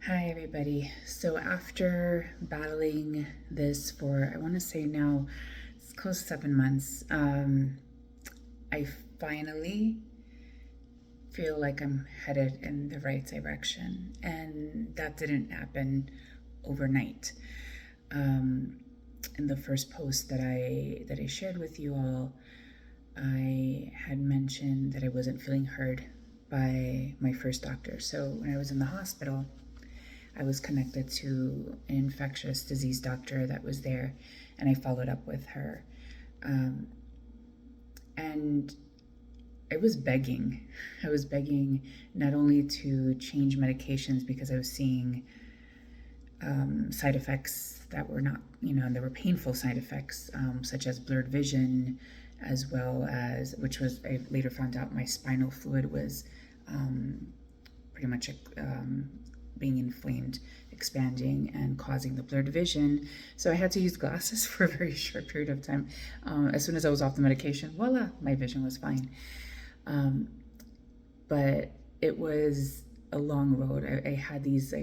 Hi, everybody. So, after battling this for, I want to say now, it's close to 7 months, I finally feel like I'm headed in the right direction. And that didn't happen overnight. In the first post that I shared with you all, I had mentioned that I wasn't feeling heard by my first doctor. So, when I was in the hospital, I was connected to an infectious disease doctor that was there, and I followed up with her. And I was begging. I was begging not only to change medications because I was seeing side effects that were not, there were painful side effects, such as blurred vision, as well as, which was, I later found out my spinal fluid was pretty much being inflamed, expanding, and causing the blurred vision. So I had to use glasses for a very short period of time. As soon as I was off the medication, voila, my vision was fine. But it was a long road. I had these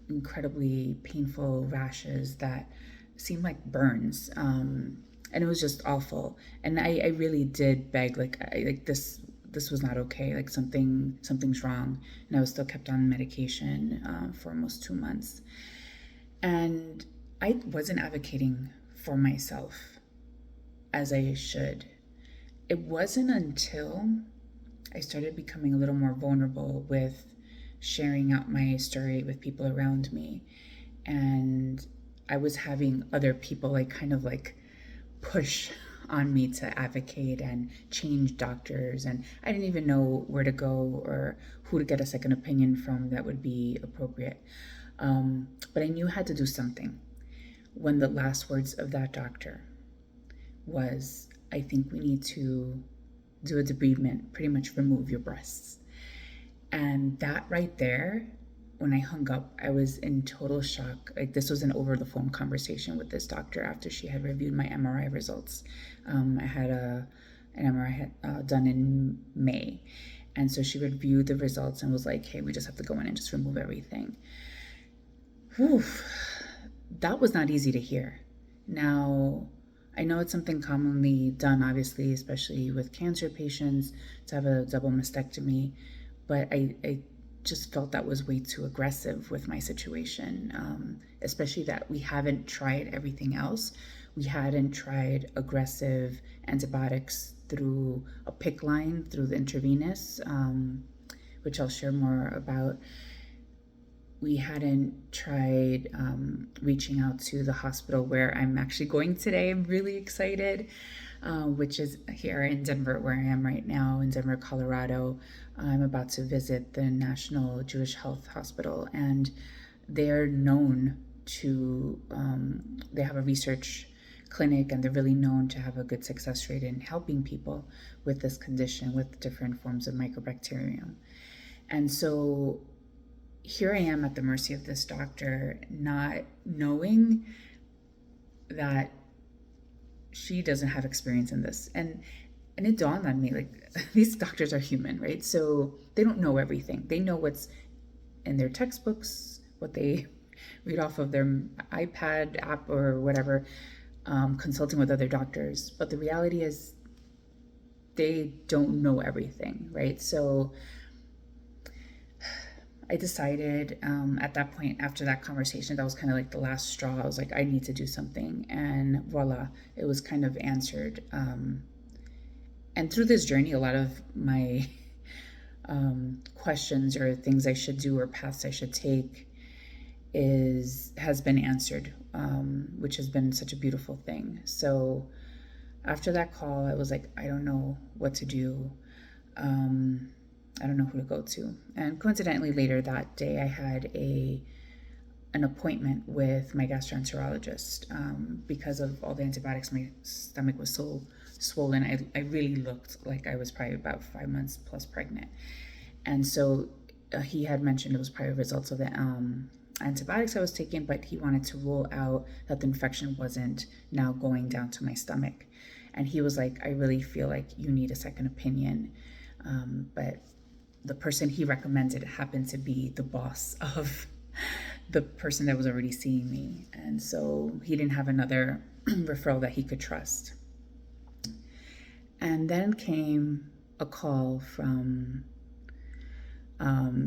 incredibly painful rashes that seemed like burns. And it was just awful. And I really did beg, this was not okay. Like something's wrong. And I was still kept on medication for almost 2 months. And I wasn't advocating for myself as I should. It wasn't until I started becoming a little more vulnerable with sharing out my story with people around me. And I was having other people push on me to advocate and change doctors. And I didn't even know where to go or who to get a second opinion from that would be appropriate. But I knew I had to do something when the last words of that doctor was, I think we need to do a debridement, pretty much remove your breasts. And that right there, when I hung up, I was in total shock. Like, this was an over the phone conversation with this doctor after she had reviewed my MRI results. I had an MRI done in May. And so she reviewed the results and was like, hey, we just have to go in and just remove everything. Whew. That was not easy to hear. Now, I know it's something commonly done, obviously, especially with cancer patients, to have a double mastectomy, but I just felt that was way too aggressive with my situation, especially that we haven't tried everything else. We hadn't tried aggressive antibiotics through a PICC line, through the intravenous, which I'll share more about. We hadn't tried reaching out to the hospital where I'm actually going today. I'm really excited, which is here in Denver, where I am right now, in Denver, Colorado. I'm about to visit the National Jewish Health Hospital, and they're known to, they have a research clinic, and they're really known to have a good success rate in helping people with this condition, with different forms of Mycobacterium. And so here I am at the mercy of this doctor, not knowing that she doesn't have experience in this. And it dawned on me, these doctors are human, right? So they don't know everything. They know what's in their textbooks, what they read off of their iPad app or whatever, consulting with other doctors. But the reality is they don't know everything, right? So I decided at that point, after that conversation, that was kind of like the last straw. I was like, I need to do something. And voila, it was kind of answered. And through this journey, a lot of my questions or things I should do or paths I should take has been answered, which has been such a beautiful thing. So after that call, I was like, I don't know what to do. I don't know who to go to. And coincidentally, later that day, I had an appointment with my gastroenterologist. Because of all the antibiotics, my stomach was so swollen. I really looked like I was probably about 5 months plus pregnant. And so he had mentioned it was probably results of the antibiotics I was taking, but he wanted to rule out that the infection wasn't now going down to my stomach. And he was like, I really feel like you need a second opinion. But the person he recommended happened to be the boss of the person that was already seeing me. And so he didn't have another referral that he could trust. And then came a call from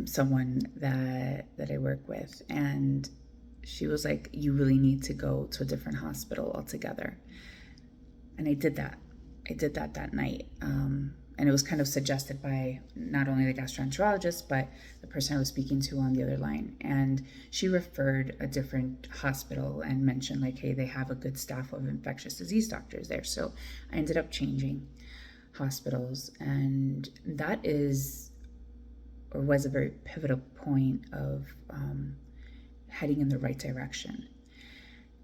someone that I work with, and she was like, "You really need to go to a different hospital altogether." And I did that. I did that night. And it was kind of suggested by not only the gastroenterologist, but the person I was speaking to on the other line. And she referred a different hospital and mentioned, like, hey, they have a good staff of infectious disease doctors there. So I ended up changing hospitals. And that is, or was, a very pivotal point of heading in the right direction.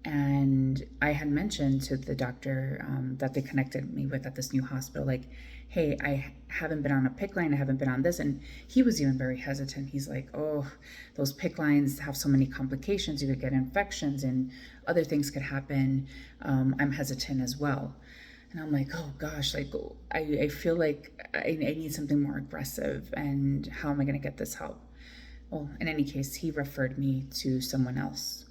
And I had mentioned to the doctor that they connected me with at this new hospital, like, hey, I haven't been on a PICC line, I haven't been on this. And he was even very hesitant. He's like, oh, those PICC lines have so many complications. You could get infections and other things could happen. I'm hesitant as well. And I'm like, oh gosh, like I feel like I need something more aggressive. And how am I going to get this help? Well, in any case, he referred me to someone else.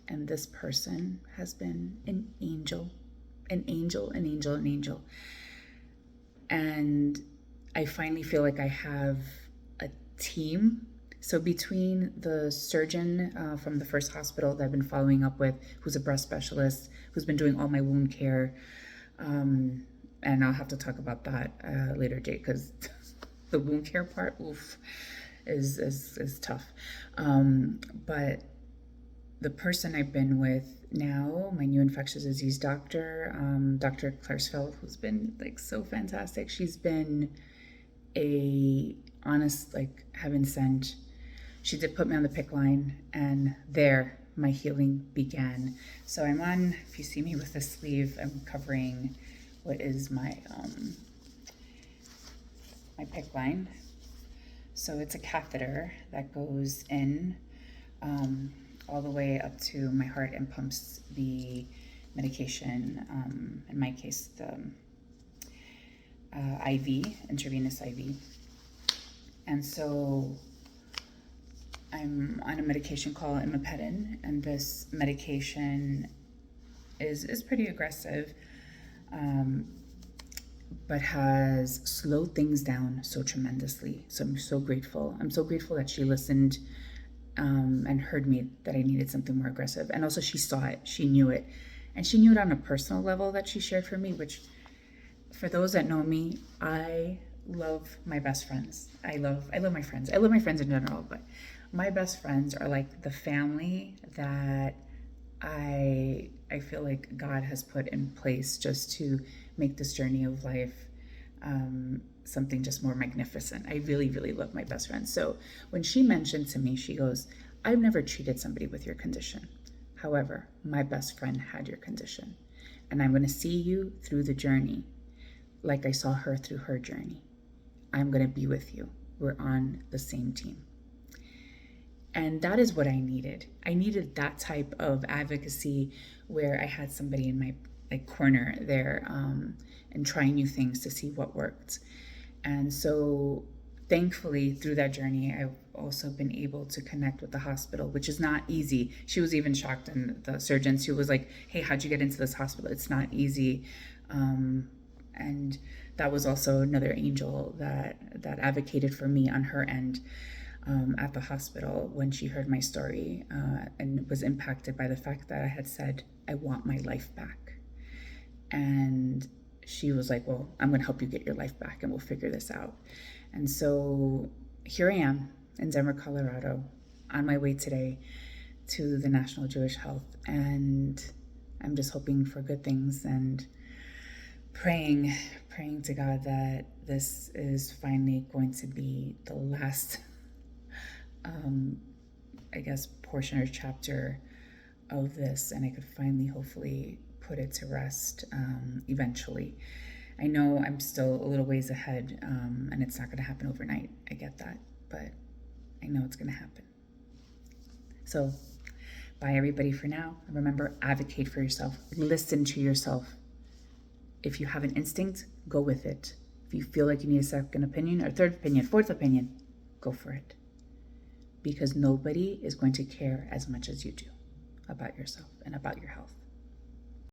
And this person has been an angel, an angel, an angel, an angel. And I finally feel like I have a team. So between the surgeon from the first hospital that I've been following up with, who's a breast specialist, who's been doing all my wound care, and I'll have to talk about that later date, because the wound care part, oof, is tough. But the person I've been with now, my new infectious disease doctor, Dr. Klarsfeld, who's been like so fantastic. She's been a honest, like, heaven sent. She did put me on the PICC line, and there my healing began. So I'm on, if you see me with this sleeve, I'm covering what is my my PICC line. So it's a catheter that goes in all the way up to my heart and pumps the medication, in my case, the IV, intravenous IV. And so I'm on a medication called imipetin, and this medication is pretty aggressive, but has slowed things down so tremendously. So I'm so grateful. I'm so grateful that she listened and heard me, that I needed something more aggressive. And also she saw it, she knew it. And she knew it on a personal level that she shared for me, which, for those that know me, I love my best friends. I love my friends. I love my friends in general, but my best friends are like the family that I feel like God has put in place just to make this journey of life something just more magnificent. I really, really love my best friend. So when she mentioned to me, she goes, I've never treated somebody with your condition. However, my best friend had your condition, and I'm going to see you through the journey like I saw her through her journey. I'm going to be with you. We're on the same team. And that is what I needed. I needed that type of advocacy where I had somebody in my corner there, and trying new things to see what worked. And so thankfully through that journey, I've also been able to connect with the hospital, which is not easy. She was even shocked, and the surgeon, she was like, hey, how'd you get into this hospital? It's not easy. And that was also another angel that advocated for me on her end. At the hospital, when she heard my story and was impacted by the fact that I had said, I want my life back. And she was like, well, I'm going to help you get your life back, and we'll figure this out. And so here I am in Denver, Colorado, on my way today to the National Jewish Health. And I'm just hoping for good things and praying to God that this is finally going to be the last I guess, portion or chapter of this, and I could finally, hopefully, put it to rest eventually. I know I'm still a little ways ahead, and it's not going to happen overnight. I get that, but I know it's going to happen. So, bye everybody for now. Remember, advocate for yourself. Listen to yourself. If you have an instinct, go with it. If you feel like you need a second opinion or third opinion, fourth opinion, go for it. because nobody is going to care as much as you do about yourself and about your health.